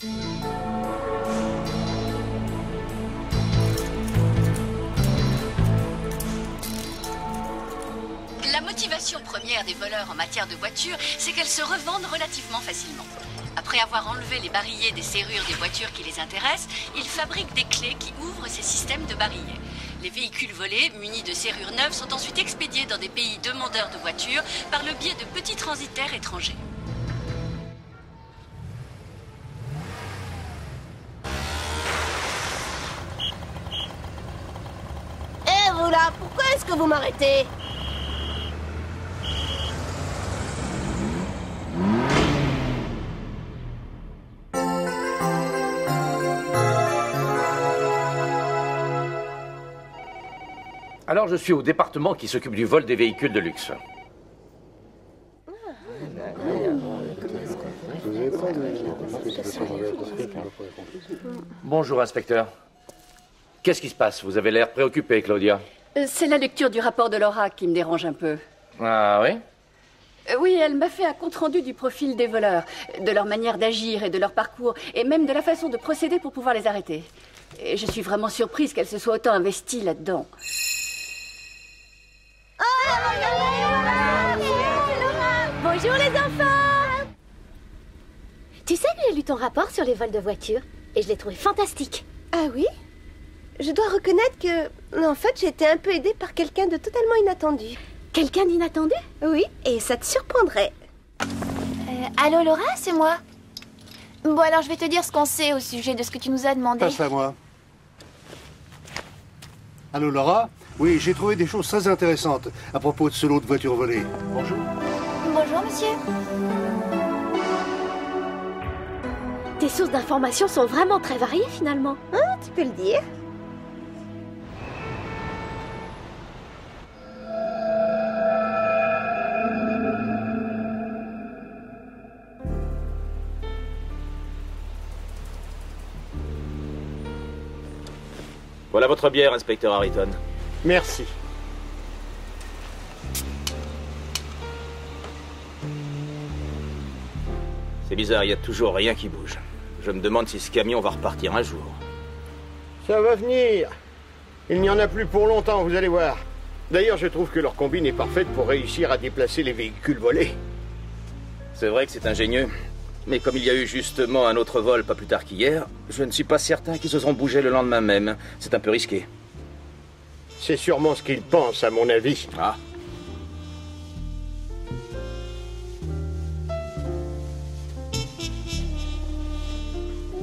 La motivation première des voleurs en matière de voitures, c'est qu'elles se revendent relativement facilement. Après avoir enlevé les barillets des serrures des voitures qui les intéressent, ils fabriquent des clés qui ouvrent ces systèmes de barillets. Les véhicules volés, munis de serrures neuves, sont ensuite expédiés dans des pays demandeurs de voitures par le biais de petits transitaires étrangers. Eh vous là, pourquoi est-ce que vous m'arrêtez? Alors je suis au département qui s'occupe du vol des véhicules de luxe. Bonjour, inspecteur. Qu'est-ce qui se passe? Vous avez l'air préoccupé, Claudia. C'est la lecture du rapport de Laura qui me dérange un peu. Ah oui? Oui, elle m'a fait un compte-rendu du profil des voleurs, de leur manière d'agir et de leur parcours, et même de la façon de procéder pour pouvoir les arrêter. Et je suis vraiment surprise qu'elle se soit autant investie là-dedans. Bonjour les enfants! Tu sais que j'ai lu ton rapport sur les vols de voitures et je l'ai trouvé fantastique. Ah oui? Je dois reconnaître que, en fait, j'ai été un peu aidée par quelqu'un de totalement inattendu. Quelqu'un d'inattendu? Oui, et ça te surprendrait. Allô Laura, c'est moi. Bon alors je vais te dire ce qu'on sait au sujet de ce que tu nous as demandé. Passe à moi. Allô Laura? Oui, j'ai trouvé des choses très intéressantes à propos de ce lot de voitures volées. Bonjour. Bonjour monsieur. Tes sources d'informations sont vraiment très variées finalement. Hein, tu peux le dire? Voilà votre bière, inspecteur Harrington. Merci. C'est bizarre, il n'y a toujours rien qui bouge. Je me demande si ce camion va repartir un jour. Ça va venir. Il n'y en a plus pour longtemps, vous allez voir. D'ailleurs, je trouve que leur combine est parfaite pour réussir à déplacer les véhicules volés. C'est vrai que c'est ingénieux. Mais comme il y a eu justement un autre vol pas plus tard qu'hier, je ne suis pas certain qu'ils se seront bougés le lendemain même. C'est un peu risqué. C'est sûrement ce qu'ils pensent, à mon avis. Ah.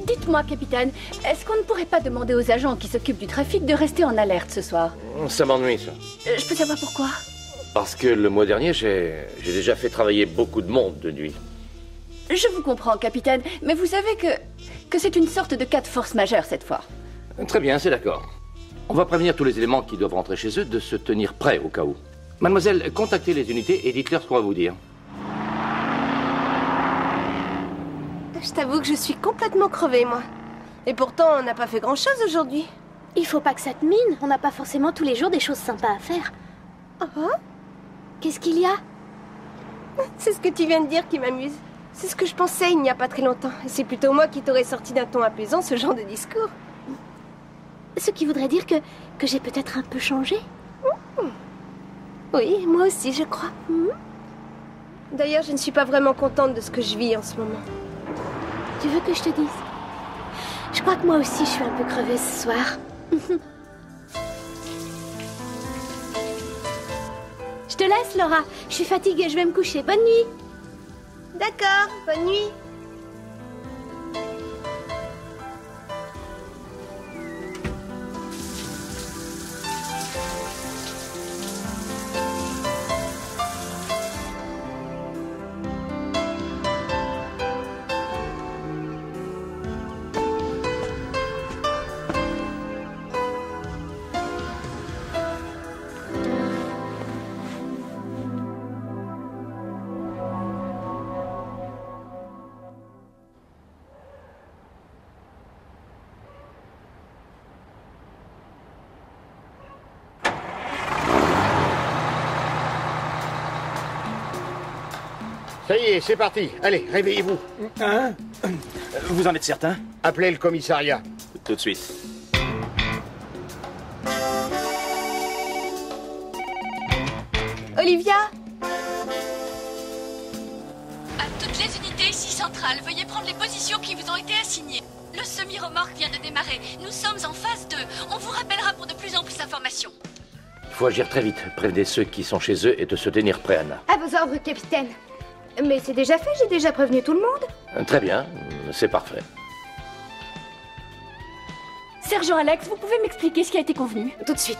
Dites-moi, capitaine, est-ce qu'on ne pourrait pas demander aux agents qui s'occupent du trafic de rester en alerte ce soir? Ça m'ennuie, ça. Je peux savoir pourquoi? Parce que le mois dernier, j'ai déjà fait travailler beaucoup de monde de nuit. Je vous comprends, capitaine, mais vous savez que c'est une sorte de cas de force majeure cette fois. Très bien, c'est d'accord. On va prévenir tous les éléments qui doivent rentrer chez eux de se tenir prêts au cas où. Mademoiselle, contactez les unités et dites-leur ce qu'on va vous dire. Je t'avoue que je suis complètement crevée, moi. Et pourtant, on n'a pas fait grand-chose aujourd'hui. Il faut pas que ça te mine. On n'a pas forcément tous les jours des choses sympas à faire. Ah, Qu'est-ce qu'il y a? c'est ce que tu viens de dire qui m'amuse. C'est ce que je pensais il n'y a pas très longtemps. Et c'est plutôt moi qui t'aurais sorti d'un ton apaisant ce genre de discours. Ce qui voudrait dire que j'ai peut-être un peu changé. Oui, moi aussi, je crois. D'ailleurs, je ne suis pas vraiment contente de ce que je vis en ce moment. Tu veux que je te dise? Je crois que moi aussi, je suis un peu crevée ce soir. Je te laisse, Laura. Je suis fatiguée, je vais me coucher. Bonne nuit. D'accord, bonne nuit. Ça y est, c'est parti. Allez, réveillez-vous. Hein? Vous en êtes certain? Appelez le commissariat. Tout de suite. Olivia? À toutes les unités ici centrales, veuillez prendre les positions qui vous ont été assignées. Le semi-remorque vient de démarrer. Nous sommes en phase 2. On vous rappellera pour de plus en plus d'informations. Il faut agir très vite. Prévenez ceux qui sont chez eux et de se tenir prêts, Anna. À vos ordres, capitaine. Mais c'est déjà fait, j'ai déjà prévenu tout le monde. Très bien, c'est parfait. Sergent Alex, vous pouvez m'expliquer ce qui a été convenu? Tout de suite.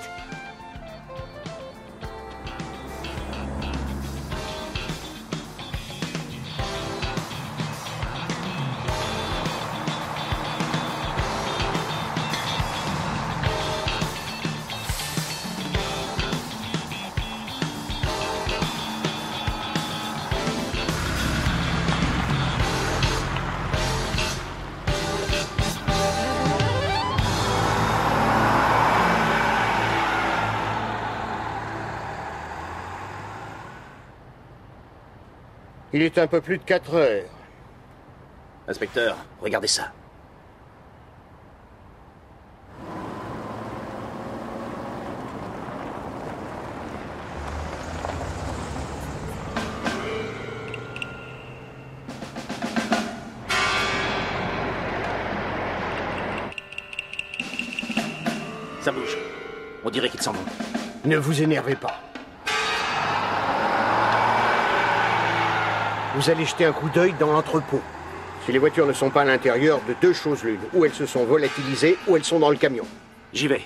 Il est un peu plus de 4 heures. Inspecteur, regardez ça. Ça bouge. On dirait qu'ils s'en vont. Ne vous énervez pas. Vous allez jeter un coup d'œil dans l'entrepôt. Si les voitures ne sont pas à l'intérieur, de 2 choses l'une. Ou elles se sont volatilisées, ou elles sont dans le camion. J'y vais.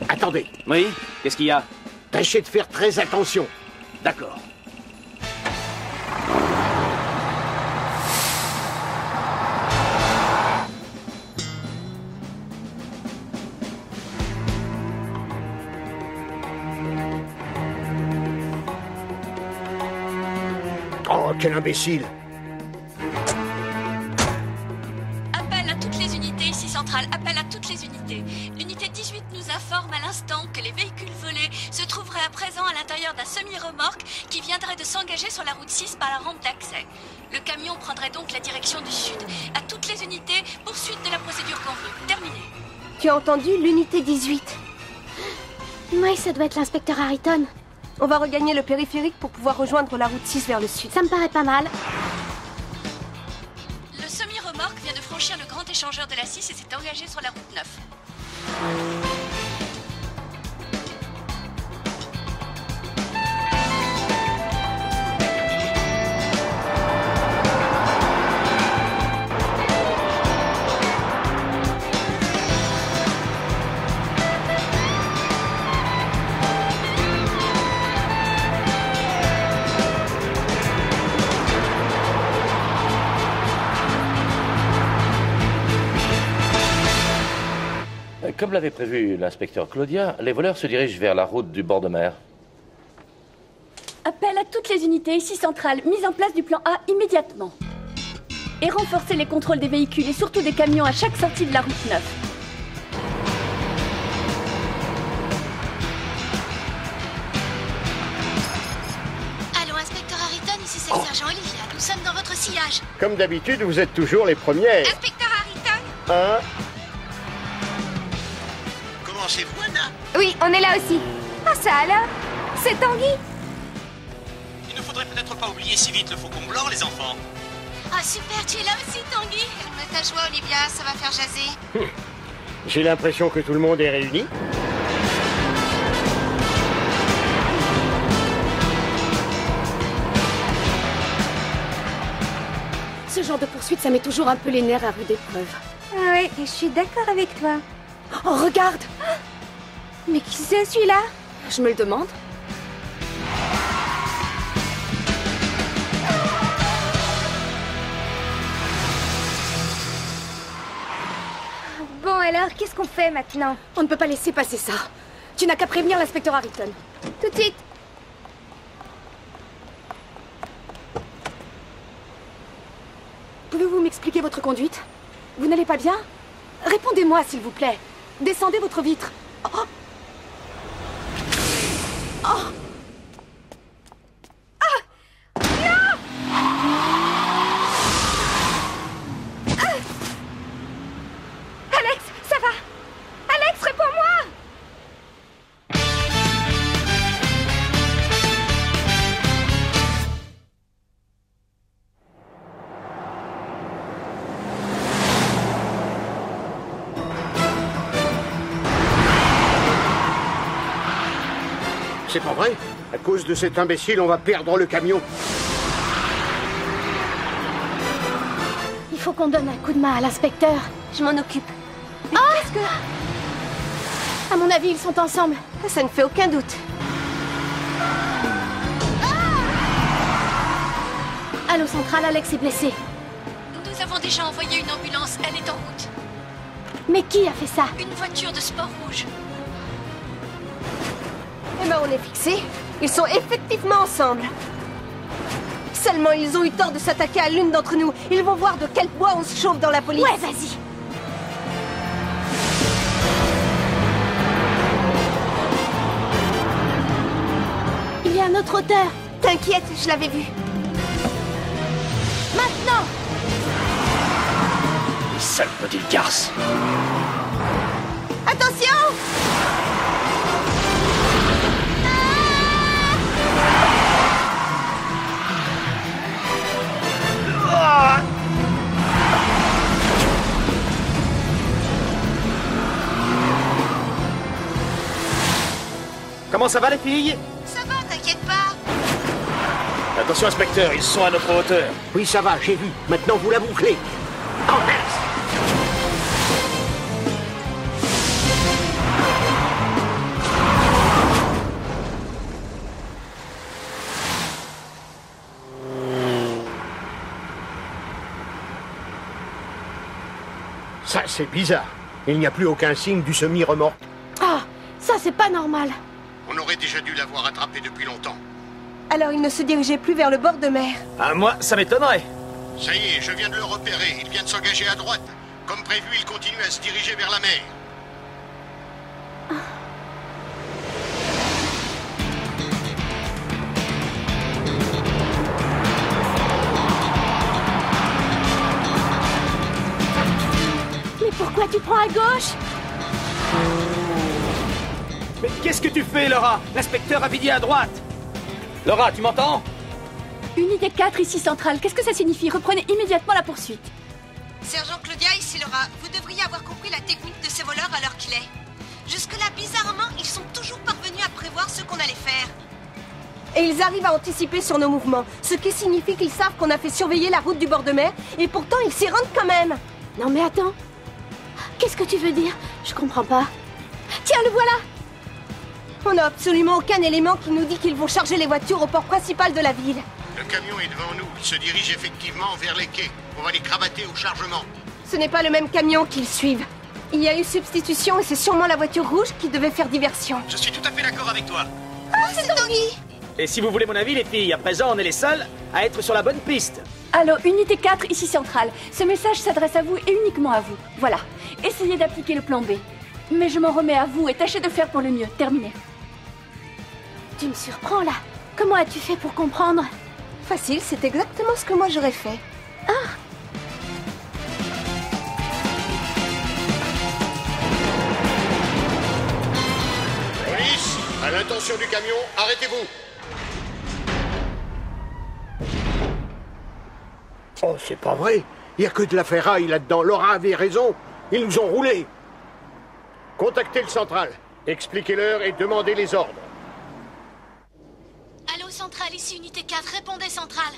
Attendez. Oui? Qu'est-ce qu'il y a? Tâchez de faire très attention. D'accord. Oh, quel imbécile! Appel à toutes les unités ici centrales. Appel à toutes les unités. L'unité 18 nous informe à l'instant que les véhicules volés se trouveraient à présent à l'intérieur d'un semi-remorque qui viendrait de s'engager sur la route 6 par la rampe d'accès. Le camion prendrait donc la direction du sud. À toutes les unités, poursuite de la procédure convenue. Terminé. Tu as entendu l'unité 18? Oui, ça doit être l'inspecteur Harrington. On va regagner le périphérique pour pouvoir rejoindre la route 6 vers le sud. Ça me paraît pas mal. Le semi-remorque vient de franchir le grand échangeur de la 6 et s'est engagé sur la route 9. Comme l'avait prévu l'inspecteur Claudia, les voleurs se dirigent vers la route du bord de mer. Appel à toutes les unités ici centrales. Mise en place du plan A immédiatement. Et renforcer les contrôles des véhicules et surtout des camions à chaque sortie de la route 9. Allô, inspecteur Harrington, ici c'est le sergent Olivia. Nous sommes dans votre sillage. Comme d'habitude, vous êtes toujours les premières. Inspecteur Harrington? Hein? Comment c'est vous, Anna? Oui, on est là aussi. Ah, ça alors? C'est Tanguy. Il ne faudrait peut-être pas oublier si vite le faucon blanc, les enfants. Ah super, tu es là aussi, Tanguy. Elle me ta joie, Olivia, ça va faire jaser. J'ai l'impression que tout le monde est réuni. Ce genre de poursuite, ça met toujours un peu les nerfs à rude épreuve. Ah ouais, je suis d'accord avec toi. Oh, regarde! Mais qui c'est celui-là? Je me le demande. Bon alors, qu'est-ce qu'on fait maintenant? On ne peut pas laisser passer ça. Tu n'as qu'à prévenir l'inspecteur Harrington. Tout de suite. Pouvez-vous m'expliquer votre conduite? Vous n'allez pas bien? Répondez-moi, s'il vous plaît. Descendez votre vitre. Oh. Oh. Ah. Non. C'est pas vrai? À cause de cet imbécile, on va perdre le camion. Il faut qu'on donne un coup de main à l'inspecteur. Je m'en occupe. Mais qu'est-ce que... À mon avis, ils sont ensemble. Ça ne fait aucun doute. Allô, Central, Alex est blessé. Nous avons déjà envoyé une ambulance, elle est en route. Mais qui a fait ça? Une voiture de sport rouge. Eh ben, on est fixé. Ils sont effectivement ensemble. Seulement, ils ont eu tort de s'attaquer à l'une d'entre nous. Ils vont voir de quel bois on se chauffe dans la police. Ouais, vas-y. Il y a un autre auteur. T'inquiète, je l'avais vu. Maintenant! Sale petite garce. Attention! Comment ça va les filles? Ça va, t'inquiète pas. Attention inspecteur, ils sont à notre hauteur. Oui, ça va, j'ai vu. Maintenant, vous la bouclez. En place. Ça, c'est bizarre. Il n'y a plus aucun signe du semi-remorque. Ah, ça c'est pas normal. On aurait déjà dû l'avoir attrapé depuis longtemps. Alors, il ne se dirigeait plus vers le bord de mer. Ah, moi, ça m'étonnerait. Ça y est, je viens de le repérer. Il vient de s'engager à droite. Comme prévu, il continue à se diriger vers la mer. Mais pourquoi tu prends à gauche? Mais qu'est-ce que tu fais, Laura? L'inspecteur avait dit à droite. Laura, tu m'entends? Unité 4, ici centrale. Qu'est-ce que ça signifie? Reprenez immédiatement la poursuite. Sergent Claudia, ici Laura. Vous devriez avoir compris la technique de ces voleurs à l'heure qu'il est. Jusque-là, bizarrement, ils sont toujours parvenus à prévoir ce qu'on allait faire. Et ils arrivent à anticiper sur nos mouvements, ce qui signifie qu'ils savent qu'on a fait surveiller la route du bord de mer, et pourtant ils s'y rendent quand même. Non mais attends. Qu'est-ce que tu veux dire? Je comprends pas. Tiens, le voilà! On n'a absolument aucun élément qui nous dit qu'ils vont charger les voitures au port principal de la ville. Le camion est devant nous. Il se dirige effectivement vers les quais. On va les cravater au chargement. Ce n'est pas le même camion qu'ils suivent. Il y a eu substitution et c'est sûrement la voiture rouge qui devait faire diversion. Je suis tout à fait d'accord avec toi. Ah, c'est Tanguy! Et si vous voulez mon avis, les filles, à présent, on est les seuls à être sur la bonne piste. Allô, Unité 4, ici centrale. Ce message s'adresse à vous et uniquement à vous. Voilà. Essayez d'appliquer le plan B. Mais je m'en remets à vous et tâchez de faire pour le mieux. Terminé. Tu me surprends là. Comment as-tu fait pour comprendre? Facile, c'est exactement ce que moi j'aurais fait. Ah! Police, à l'intention du camion, arrêtez-vous. Oh, c'est pas vrai. Il n'y a que de la ferraille là-dedans. Laura avait raison. Ils nous ont roulés. Contactez le central. Expliquez-leur et demandez les ordres. Allô, centrale, ici Unité 4, répondez, centrale.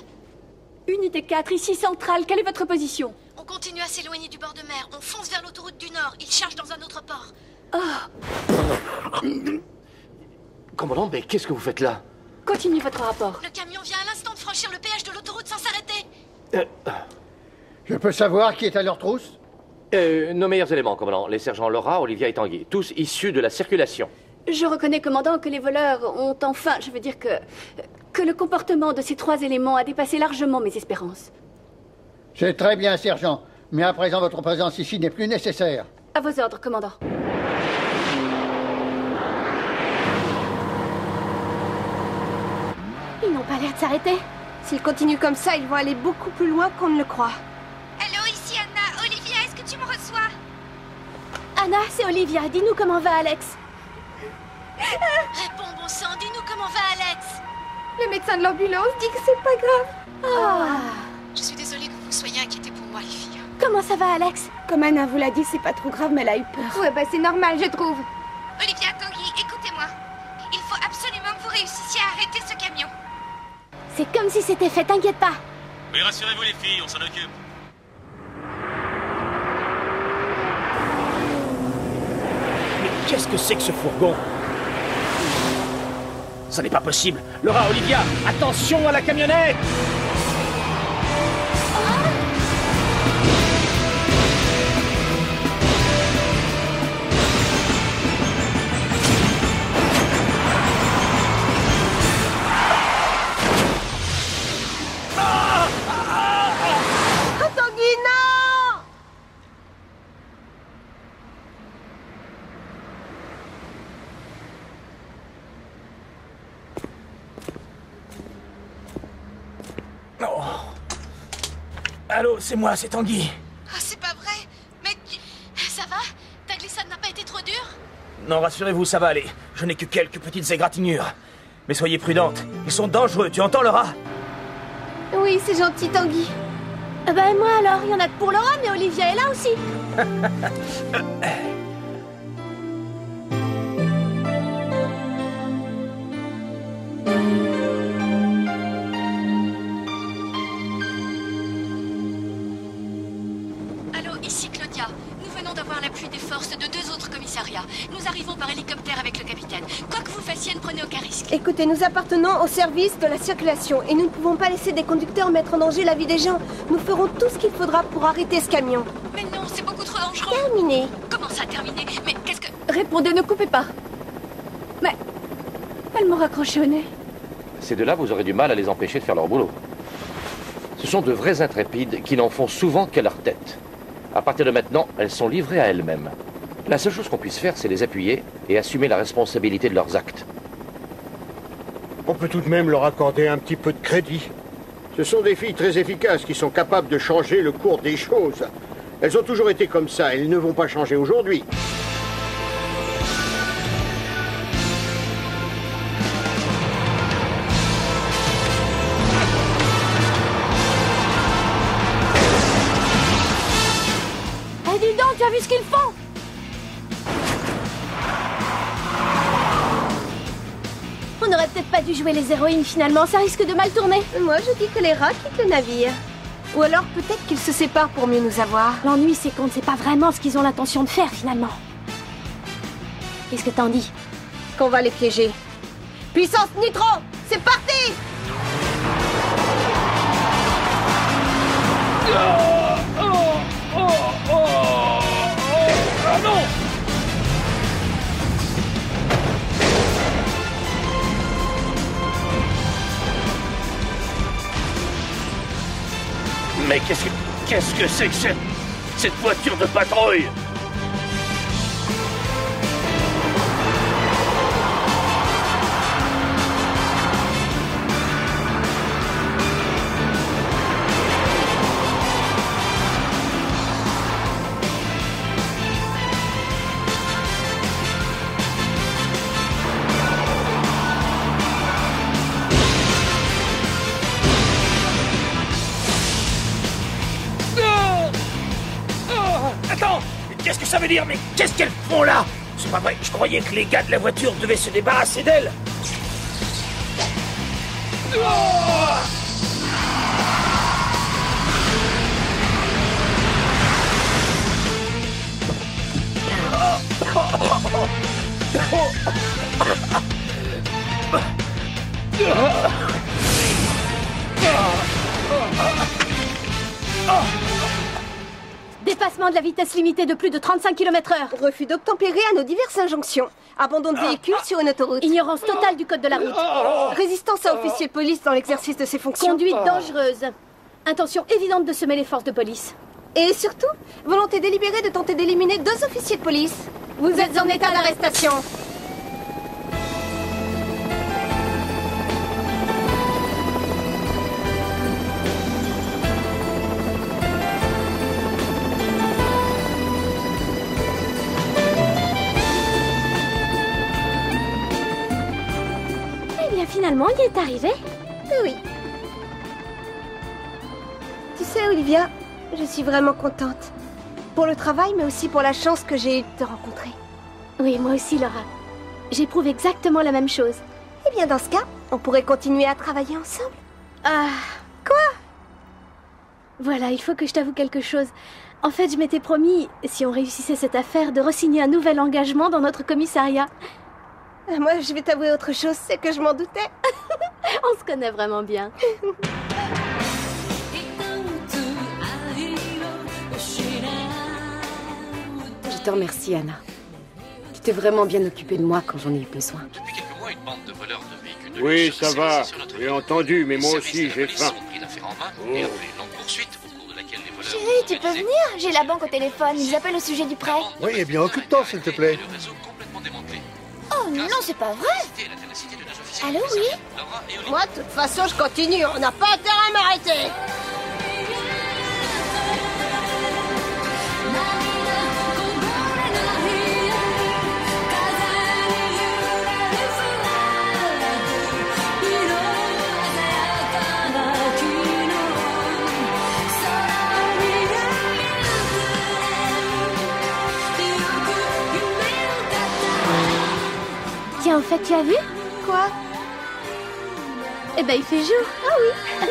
Unité 4, ici centrale. Quelle est votre position? On continue à s'éloigner du bord de mer. On fonce vers l'autoroute du Nord. Il charge dans un autre port. Commandant, mais qu'est-ce que vous faites là? Continuez votre rapport. Le camion vient à l'instant de franchir le péage de l'autoroute sans s'arrêter. Je peux savoir qui est à leur trousse? Nos meilleurs éléments, commandant. Les sergents Laura, Olivia et Tanguy. Tous issus de la circulation. Je reconnais, commandant, que les voleurs ont enfin... Je veux dire que le comportement de ces trois éléments a dépassé largement mes espérances. C'est très bien, sergent. Mais à présent, votre présence ici n'est plus nécessaire. À vos ordres, commandant. Ils n'ont pas l'air de s'arrêter. S'ils continuent comme ça, ils vont aller beaucoup plus loin qu'on ne le croit. Allô, ici Anna. Olivia, est-ce que tu me reçois? Anna, c'est Olivia. Dis-nous comment va Alex. Réponds, bon sang, dis-nous comment va Alex. Le médecin de l'ambulance dit que c'est pas grave. Je suis désolée que vous soyez inquiétés pour moi, les filles. Comment ça va Alex? Comme Anna vous l'a dit, c'est pas trop grave, mais elle a eu peur. Ouais, bah c'est normal, je trouve. Olivia, Tanguy, écoutez-moi. Il faut absolument que vous C'est comme si c'était fait, t'inquiète pas. Oui, rassurez-vous les filles, on s'en occupe. Mais qu'est-ce que c'est que ce fourgon? Ça n'est pas possible. Laura, Olivia, attention à la camionnette! Allô, c'est moi, c'est Tanguy. Ah, c'est pas vrai. Mais Ça va? Ta glissade n'a pas été trop dure? Non, rassurez-vous, ça va aller. Je n'ai que quelques petites égratignures. Mais soyez prudente, ils sont dangereux, tu entends, Laura? Oui, c'est gentil, Tanguy. Ben moi alors, il y en a que pour Laura, mais Olivia est là aussi. Allô, ici Claudia. Nous venons d'avoir l'appui des forces de 2 autres commissariats. Nous arrivons par hélicoptère avec le capitaine. Quoi que vous fassiez, ne prenez aucun risque. Écoutez, nous appartenons au service de la circulation et nous ne pouvons pas laisser des conducteurs mettre en danger la vie des gens. Nous ferons tout ce qu'il faudra pour arrêter ce camion. Mais non, c'est beaucoup trop dangereux. Terminé. Comment ça, terminé? Mais qu'est-ce que... Répondez, ne coupez pas. Mais... Elle m'a raccroché au nez. Ces deux-là, vous aurez du mal à les empêcher de faire leur boulot. Ce sont de vrais intrépides qui n'en font souvent qu'à leur tête. À partir de maintenant, elles sont livrées à elles-mêmes. La seule chose qu'on puisse faire, c'est les appuyer et assumer la responsabilité de leurs actes. On peut tout de même leur accorder un petit peu de crédit. Ce sont des filles très efficaces qui sont capables de changer le cours des choses. Elles ont toujours été comme ça, elles ne vont pas changer aujourd'hui. Eh dis donc, tu as vu ce qu'ils font? On n'aurait peut-être pas dû jouer les héroïnes finalement, ça risque de mal tourner. Moi, je dis que les rats quittent le navire. Ou alors peut-être qu'ils se séparent pour mieux nous avoir. L'ennui, c'est qu'on ne sait pas vraiment ce qu'ils ont l'intention de faire finalement. Qu'est-ce que t'en dis? Qu'on va les piéger. Puissance Nitro, c'est parti! Ah non! Mais qu'est-ce que c'est que cette voiture de patrouille? Attends! Qu'est-ce que ça veut dire? Mais qu'est-ce qu'elles font là? C'est pas vrai, je croyais que les gars de la voiture devaient se débarrasser d'elles. Dépassement de la vitesse limitée de plus de 35 km/h. Refus d'obtempérer à nos diverses injonctions. Abandon de véhicule sur une autoroute. Ignorance totale du code de la route. Résistance à officier de police dans l'exercice de ses fonctions. Conduite dangereuse. Intention évidente de semer les forces de police. Et surtout, volonté délibérée de tenter d'éliminer 2 officiers de police. Vous êtes en état d'arrestation. Finalement, il est arrivé. Oui. Tu sais, Olivia, je suis vraiment contente. Pour le travail, mais aussi pour la chance que j'ai eue de te rencontrer. Oui, moi aussi, Laura. J'éprouve exactement la même chose. Eh bien, dans ce cas, on pourrait continuer à travailler ensemble. Ah. Quoi? Voilà, il faut que je t'avoue quelque chose. En fait, je m'étais promis, si on réussissait cette affaire, de re-signer un nouvel engagement dans notre commissariat. Moi, je vais t'avouer autre chose, c'est que je m'en doutais. On se connaît vraiment bien. Je te remercie, Anna. Tu t'es vraiment bien occupée de moi quand j'en ai eu besoin. Depuis quelques mois, une bande de voleurs de véhicules de Oui, luxe ça s'est va. lancée sur notre J'ai ville. entendu, mais moi Les aussi, services de j'ai la police faim. ont pris l'affaire en main et ont fait une longue poursuite au cours de laquelle les voleurs Chérie, ont tu peux organisé venir? J'ai la banque au téléphone, ils appellent au sujet du prêt. Oui, eh bien, occupe-toi, s'il te plaît. le réseau complètement démantelé. Oh non, c'est pas vrai. C'était la ténacité de deux officiers Allô, commissariat, oui? Laura et Olivier. Moi, de toute façon, je continue. On n'a pas intérêt à m'arrêter. Tiens, en fait, tu as vu? Quoi? Eh ben, il fait jour. Ah oui.